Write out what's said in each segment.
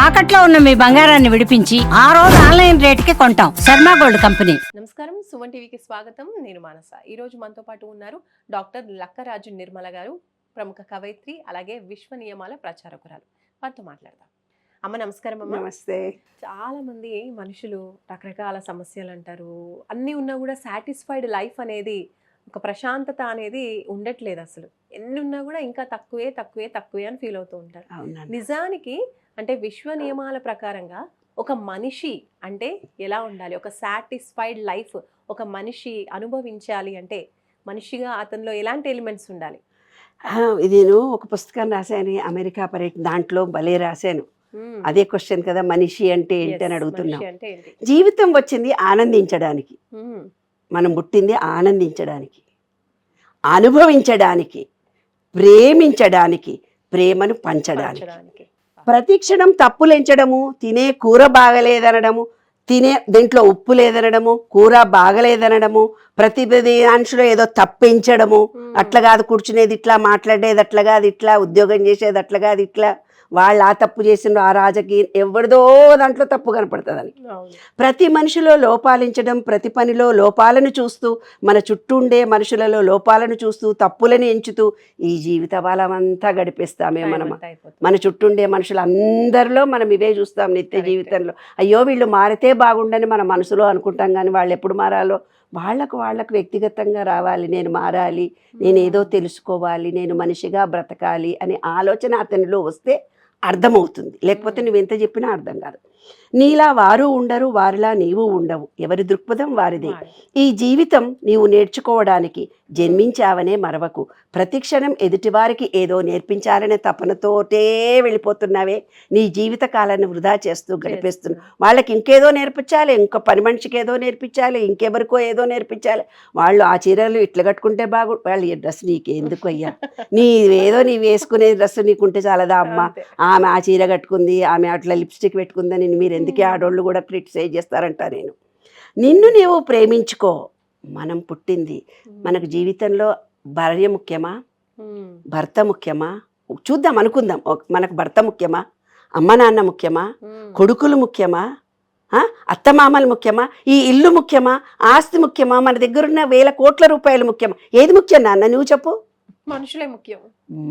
తాకట్లో ఉన్న మీ బంగారాన్ని విడిపించి ఆ రోజు ఆన్లైన్ రేటుకి కొంటాం. Sharma gold company. నమస్కారం, సుమన్ టీవీకి స్వాగతం. నేను మానస. ఈ రోజు మనతో పాటు ఉన్నారు డాక్టర్ లక్కరాజు నిర్మల గారు, ప్రముఖ కవయిత్రి, అలాగే విశ్వ నియమాల ప్రచారకురాలు. వారితో మాట్లాడదాం. అమ్మ నమస్కారం. అమ్మ నమస్తే. చాలా మంది మనుషులు రకరకాల సమస్యలు అంటారు, అన్నీ ఉన్నా కూడా సాటిస్ఫైడ్ లైఫ్ అనేది, ఒక ప్రశాంతత అనేది ఉండట్లేదు. అసలు ఎన్ని ఉన్నా కూడా ఇంకా తక్కువే తక్కువే తక్కువే అని ఫీల్ అవుతూ ఉంటారు. నిజానికి అంటే విశ్వ నియమాల ప్రకారంగా ఒక మనిషి అంటే ఎలా ఉండాలి, ఒక సాటిస్ఫైడ్ లైఫ్ ఒక మనిషి అనుభవించాలి అంటే మనిషిగా అతనిలో ఎలాంటి ఎలిమెంట్స్ ఉండాలి? నేను ఒక పుస్తకాన్ని రాశాను, అమెరికా పర్యటన, దాంట్లో భలే రాశాను. అదే క్వశ్చన్ కదా, మనిషి అంటే ఏంటి అని అడుగుతున్నాం. జీవితం వచ్చింది ఆనందించడానికి, మనం పుట్టింది ఆనందించడానికి, అనుభవించడానికి, ప్రేమించడానికి, ప్రేమను పంచడానికి. ప్రతి క్షణం తప్పులెంచడము, తినే కూర బాగలేదనడము, తినే దీంట్లో ఉప్పు లేదనడము, కూర బాగలేదనడము, ప్రతి దాంట్లో ఏదో తప్పించడము, అట్లా కాదు కూర్చునేది ఇట్లా, మాట్లాడేది అట్లా కాదు ఇట్లా, ఉద్యోగం చేసేది అట్లా కాదు ఇట్లా, వాళ్ళు ఆ తప్పు చేసిన ఆ రాజకీయం ఎవరిదో దాంట్లో తప్పు కనపడుతుందని. ప్రతి మనిషిలో లోపాలించడం, ప్రతి పనిలో లోపాలను చూస్తూ, మన చుట్టూ ఉండే మనుషులలో లోపాలను చూస్తూ, తప్పులను ఎంచుతూ ఈ జీవిత బలమంతా గడిపేస్తామే మనం. మన చుట్టూ ఉండే మనుషులందరిలో మనం ఇవే చూస్తాం నిత్య జీవితంలో. అయ్యో వీళ్ళు మారితే బాగుండని మన మనసులో అనుకుంటాం, కానీ వాళ్ళు ఎప్పుడు మారాలో వాళ్ళకు వ్యక్తిగతంగా రావాలి. నేను మారాలి, నేను ఏదో తెలుసుకోవాలి, నేను మనిషిగా బ్రతకాలి అనే ఆలోచన అతనిలో వస్తే అర్థమవుతుంది. లేకపోతే నువ్వు ఎంత చెప్పినా అర్థం కాదు. నీలా వారు ఉండరు, వారిలా నీవు ఉండవు, ఎవరి దృక్పథం వారిదే. ఈ జీవితం నీవు నేర్చుకోవడానికి జన్మించావనే మరవకు. ప్రతి క్షణం ఎదుటివారికి ఏదో నేర్పించాలనే తపనతోటే వెళ్ళిపోతున్నావే, నీ జీవిత కాలాన్ని వృధా చేస్తూ గడిపేస్తున్నావు. వాళ్ళకి ఇంకేదో నేర్పించాలి, ఇంకో పని మనిషికి ఏదో నేర్పించాలి, ఇంకెవరికో ఏదో నేర్పించాలి. వాళ్ళు ఆ చీరలు ఇట్లా కట్టుకుంటే వాళ్ళు ఈ డ్రెస్ నీకు ఎందుకు అయ్యా, నీవు వేసుకునే డ్రెస్ నీకుంటే చాలదా అమ్మ, ఆమె ఆ చీర కట్టుకుంది, ఆమె అట్లా లిప్స్టిక్ పెట్టుకుందని మీరు ఎందుకే ఆడోళ్ళు కూడా క్రిటిసైజ్ చేస్తారంట. నిన్ను నీవు ప్రేమించుకో. మనం పుట్టింది, మనకు జీవితంలో భార్య ముఖ్యమా, భర్త ముఖ్యమా చూద్దాం, అనుకుందాం. మనకు భర్త ముఖ్యమా, అమ్మ నాన్న ముఖ్యమా, కొడుకులు ముఖ్యమా, అత్తమామలు ముఖ్యమా, ఈ ఇల్లు ముఖ్యమా, ఆస్తి ముఖ్యమా, మన దగ్గరున్న 1000 కోట్ల రూపాయలు ముఖ్యమా? ఏది ముఖ్యం నాన్న నువ్వు చెప్పు? మనుషులే ముఖ్యం.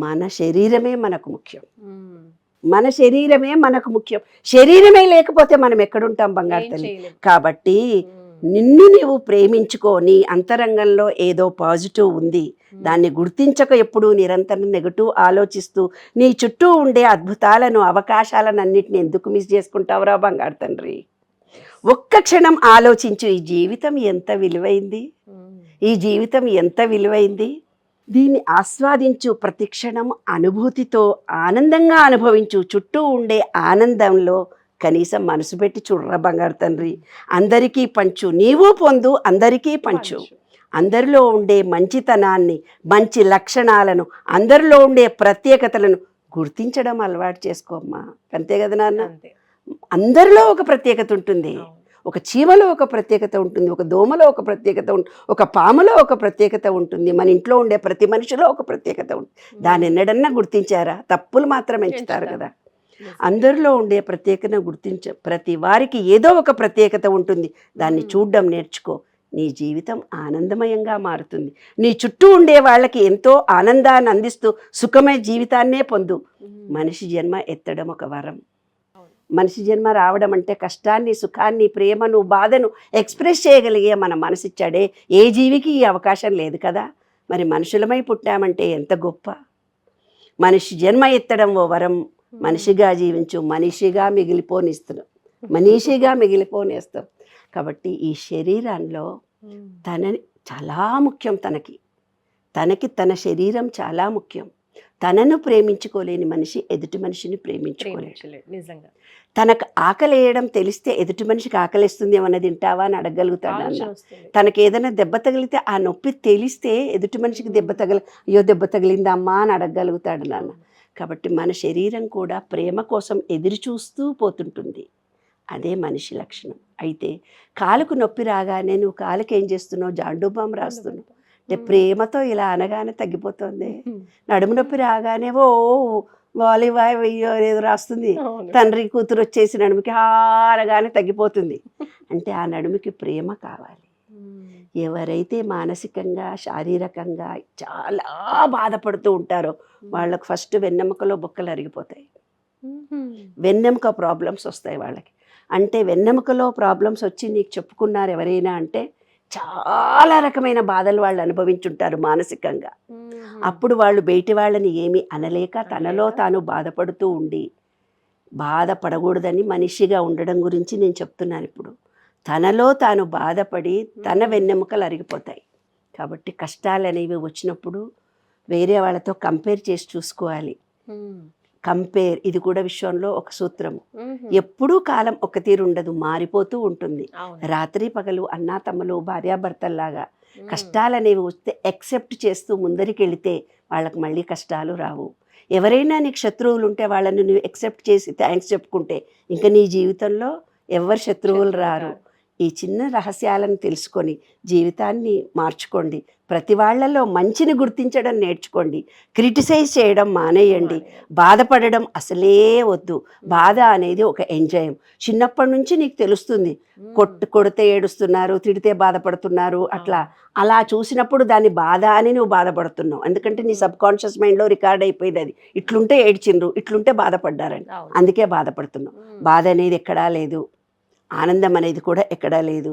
మన శరీరమే మనకు ముఖ్యం. మన శరీరమే మనకు ముఖ్యం. శరీరమే లేకపోతే మనం ఎక్కడుంటాం బంగారు తల్లి? కాబట్టి నిన్ను నీవు ప్రేమించుకో. నీ అంతరంగంలో ఏదో పాజిటివ్ ఉంది, దాన్ని గుర్తించక ఎప్పుడు నిరంతరం నెగటివ్ ఆలోచిస్తూ నీ చుట్టూ ఉండే అద్భుతాలను, అవకాశాలను అన్నిటిని ఎందుకు మిస్ చేసుకుంటావురా బంగారు తండ్రి? ఒక్క క్షణం ఆలోచించు, ఈ జీవితం ఎంత విలువైంది, ఈ జీవితం ఎంత విలువైంది. దీన్ని ఆస్వాదించు, ప్రతి క్షణం అనుభూతితో ఆనందంగా అనుభవించు. చుట్టూ ఉండే ఆనందంలో కనీసం మనసు పెట్టి చూడరా బంగారు తండ్రి. అందరికీ పంచు, నీవు పొందు, అందరికీ పంచు. అందరిలో ఉండే మంచితనాన్ని, మంచి లక్షణాలను, అందరిలో ఉండే ప్రత్యేకతలను గుర్తించడం అలవాటు చేసుకోమ్మా. అంతే కదా నాన్న? అందరిలో ఒక ప్రత్యేకత ఉంటుంది. ఒక చీమలో ఒక ప్రత్యేకత ఉంటుంది, ఒక దోమలో ఒక ప్రత్యేకత ఉంటుంది, ఒక పాములో ఒక ప్రత్యేకత ఉంటుంది, మన ఇంట్లో ఉండే ప్రతి మనిషిలో ఒక ప్రత్యేకత ఉంటుంది. దాన్ని ఎన్నడన్నా గుర్తించారా? తప్పులు మాత్రం ఎంచుతారు కదా. అందరిలో ఉండే ప్రత్యేకతను ప్రతి వారికి ఏదో ఒక ప్రత్యేకత ఉంటుంది, దాన్ని చూడడం నేర్చుకో. నీ జీవితం ఆనందమయంగా మారుతుంది. నీ చుట్టూ ఉండే వాళ్ళకి ఎంతో ఆనందాన్ని అందిస్తూ సుఖమైన జీవితాన్నే పొందు. మనిషి జన్మ ఎత్తడం ఒక వరం. మనిషి జన్మ రావడం అంటే కష్టాన్ని, సుఖాన్ని, ప్రేమను, బాధను ఎక్స్ప్రెస్ చేయగలిగే మన మనసిచ్చాడే. ఏ జీవికి ఈ అవకాశం లేదు కదా. మరి మనుషులమై పుట్టామంటే ఎంత గొప్ప. మనిషి జన్మ ఎత్తడం ఓ వరం. మనిషిగా జీవించు, మనిషిగా మిగిలిపోనేస్తాం. కాబట్టి ఈ శరీరంలో చాలా ముఖ్యం. తనకి తన శరీరం చాలా ముఖ్యం. తనను ప్రేమించుకోలేని మనిషి ఎదుటి మనిషిని ప్రేమించుకోలేడు. నిజంగా తనకు ఆకలి వేయడం తెలిస్తే ఎదుటి మనిషికి ఆకలిస్తుంది, ఏమన్నా తింటావా అని అడగలుగుతాడు అన్న. తనకి ఏదైనా దెబ్బ తగిలితే ఆ నొప్పి తెలిస్తే ఎదుటి మనిషికి అయ్యో దెబ్బ తగిలిందమ్మా అని అడగలుగుతాడు నాన్న. కాబట్టి మన శరీరం కూడా ప్రేమ కోసం ఎదురు చూస్తూ పోతుంటుంది. అదే మనిషి లక్షణం. అయితే కాలుకు నొప్పి రాగానే నువ్వు కాలుకి ఏం చేస్తున్నావు? జాండూబాం రాస్తున్నావు. అంటే ప్రేమతో ఇలా అనగానే తగ్గిపోతుంది. నడుము నొప్పి రాగానే వాలీబాయ్ వెయ్యో ఏదో రాస్తుంది. అవును. తండ్రి కూతురు వచ్చేసి నడుముకి హారగానే తగ్గిపోతుంది. అంటే ఆ నడుముకి ప్రేమ కావాలి. ఎవరైతే మానసికంగా శారీరకంగా చాలా బాధపడుతూ ఉంటారో వాళ్ళకు ఫస్ట్ వెన్నెముకలో బొక్కలు అరిగిపోతాయి. వెన్నెముక ప్రాబ్లమ్స్ వస్తాయి వాళ్ళకి. అంటే వెన్నెముకలో ప్రాబ్లమ్స్ వచ్చి నీకు చెప్పుకున్నారు ఎవరైనా అంటే చాలా రకమైన బాధలు వాళ్ళు అనుభవించుంటారు మానసికంగా. అప్పుడు వాళ్ళు బయటి వాళ్ళని ఏమీ అనలేక తనలో తాను బాధపడుతూ ఉండి, బాధపడకూడదని మనిషిగా ఉండడం గురించి నేను చెప్తున్నాను ఇప్పుడు. తనలో తాను బాధపడి తన వెన్నెముకలు అరిగిపోతాయి. కాబట్టి కష్టాలు అనేవి వచ్చినప్పుడు వేరే వాళ్ళతో కంపేర్ చేసి చూసుకోవాలి. కంపేర్ ఇది కూడా విశ్వంలో ఒక సూత్రము. ఎప్పుడూ కాలం ఒక తీరు ఉండదు, మారిపోతూ ఉంటుంది. రాత్రి పగలు అన్నా తమ్ములు భార్యాభర్తల్లాగా కష్టాలు అనేవి వస్తే యాక్సెప్ట్ చేస్తూ ముందరికి వెళితే వాళ్ళకి మళ్ళీ కష్టాలు రావు. ఎవరైనా నీకు శత్రువులు ఉంటే వాళ్ళని నువ్వు యాక్సెప్ట్ చేసి థ్యాంక్స్ చెప్పుకుంటే ఇంకా నీ జీవితంలో ఎవరు శత్రువులు రారు. ఈ చిన్న రహస్యాలను తెలుసుకొని జీవితాన్ని మార్చుకోండి. ప్రతి వాళ్ళలో మంచిని గుర్తించడం నేర్చుకోండి. క్రిటిసైజ్ చేయడం మానేయండి. బాధపడడం అసలే వద్దు. బాధ అనేది ఒక ఎంజాయం. చిన్నప్పటి నుంచి నీకు తెలుస్తుంది, కొడితే ఏడుస్తున్నారు, తిడితే బాధపడుతున్నారు. అలా చూసినప్పుడు దాన్ని బాధ అని నువ్వు బాధపడుతున్నావు. ఎందుకంటే నీ సబ్ కాన్షియస్ మైండ్లో రికార్డ్ అయిపోయింది అది. ఇట్లుంటే ఏడ్చిండ్రు, ఇట్లుంటే బాధపడ్డారని, అందుకే బాధపడుతున్నావు. బాధ అనేది ఎక్కడా లేదు, ఆనందం అనేది కూడా ఎక్కడా లేదు.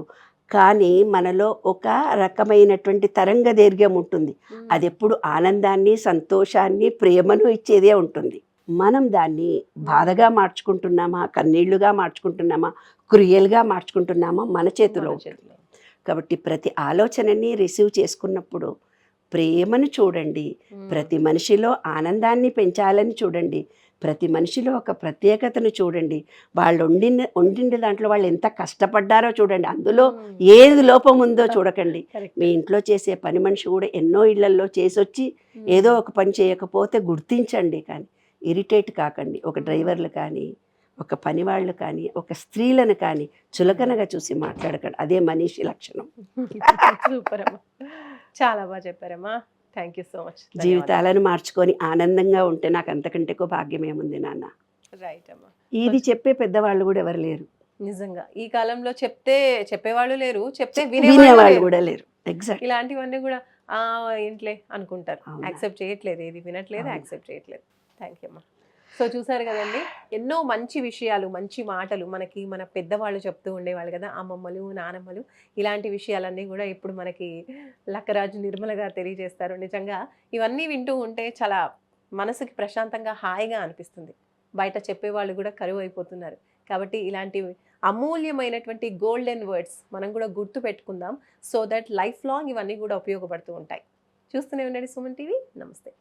కానీ మనలో ఒక రకమైనటువంటి తరంగ దీర్ఘం ఉంటుంది. అది ఎప్పుడు ఆనందాన్ని, సంతోషాన్ని, ప్రేమను ఇచ్చేదే ఉంటుంది. మనం దాన్ని బాధగా మార్చుకుంటున్నామా, కన్నీళ్లుగా మార్చుకుంటున్నామా, క్రియల్గా మార్చుకుంటున్నామా మన చేతిలో ఉంటుంది. కాబట్టి ప్రతి ఆలోచనని రిసీవ్ చేసుకున్నప్పుడు ప్రేమను చూడండి. ప్రతి మనిషిలో ఆనందాన్ని పెంచాలని చూడండి. ప్రతి మనిషిలో ఒక ప్రత్యేకతను చూడండి. వాళ్ళు వండిన దాంట్లో వాళ్ళు ఎంత కష్టపడ్డారో చూడండి. అందులో ఏది లోపం ఉందో చూడకండి. మీ ఇంట్లో చేసే పని మనిషి కూడా ఎన్నో ఇళ్లల్లో చేసొచ్చి ఏదో ఒక పని చేయకపోతే గుర్తించండి. కానీ ఇరిటేట్ కాకండి. ఒక డ్రైవర్లు కానీ, ఒక పనివాళ్ళు కానీ, ఒక స్త్రీలను కానీ చులకనగా చూసి మాట్లాడకండి. అదే మనిషి లక్షణం. సూపర్ అమ్మా, చాలా బాగా చెప్పారమ్మా. Thank you so much. జీవితాలను మార్చుకొని ఆనందంగా ఉంటే నాకు అంతకంటే ఎక్కువ భాగ్యం ఏముంది నాన్న. రైట్ అమ్మా. ఇది చెప్పే పెద్దవాళ్ళు కూడా ఎవరు లేరు. నిజంగా ఈ కాలంలో చెప్పేవాళ్ళు లేరు, చెప్తే వినేవాళ్ళు కూడా లేరు. ఎగ్జాక్ట్. ఇలాంటివన్నీ కూడా ఏంట్లే అనుకుంటారు. యాక్సెప్ట్ చేయట్లేదు, ఏది వినట్లేదు, యాక్సెప్ట్ చేయట్లేదు. థ్యాంక్ యూ అమ్మా. సో చూసారు కదండి, ఎన్నో మంచి విషయాలు, మంచి మాటలు మనకి మన పెద్దవాళ్ళు చెప్తూ ఉండేవాళ్ళు కదా, అమ్మమ్మలు, నానమ్మలు. ఇలాంటి విషయాలన్నీ కూడా ఇప్పుడు మనకి లక్కరాజు నిర్మల గారు తెలియజేస్తారు. నిజంగా ఇవన్నీ వింటూ ఉంటే చాలా మనసుకి ప్రశాంతంగా, హాయిగా అనిపిస్తుంది. బయట చెప్పేవాళ్ళు కూడా కరువు అయిపోతున్నారు. కాబట్టి ఇలాంటి అమూల్యమైనటువంటి గోల్డెన్ వర్డ్స్ మనం కూడా గుర్తు పెట్టుకుందాం. సో దట్ లైఫ్ లాంగ్ ఇవన్నీ కూడా ఉపయోగపడుతూ ఉంటాయి. చూస్తూనే ఉండండి సుమన్ టీవీ. నమస్తే.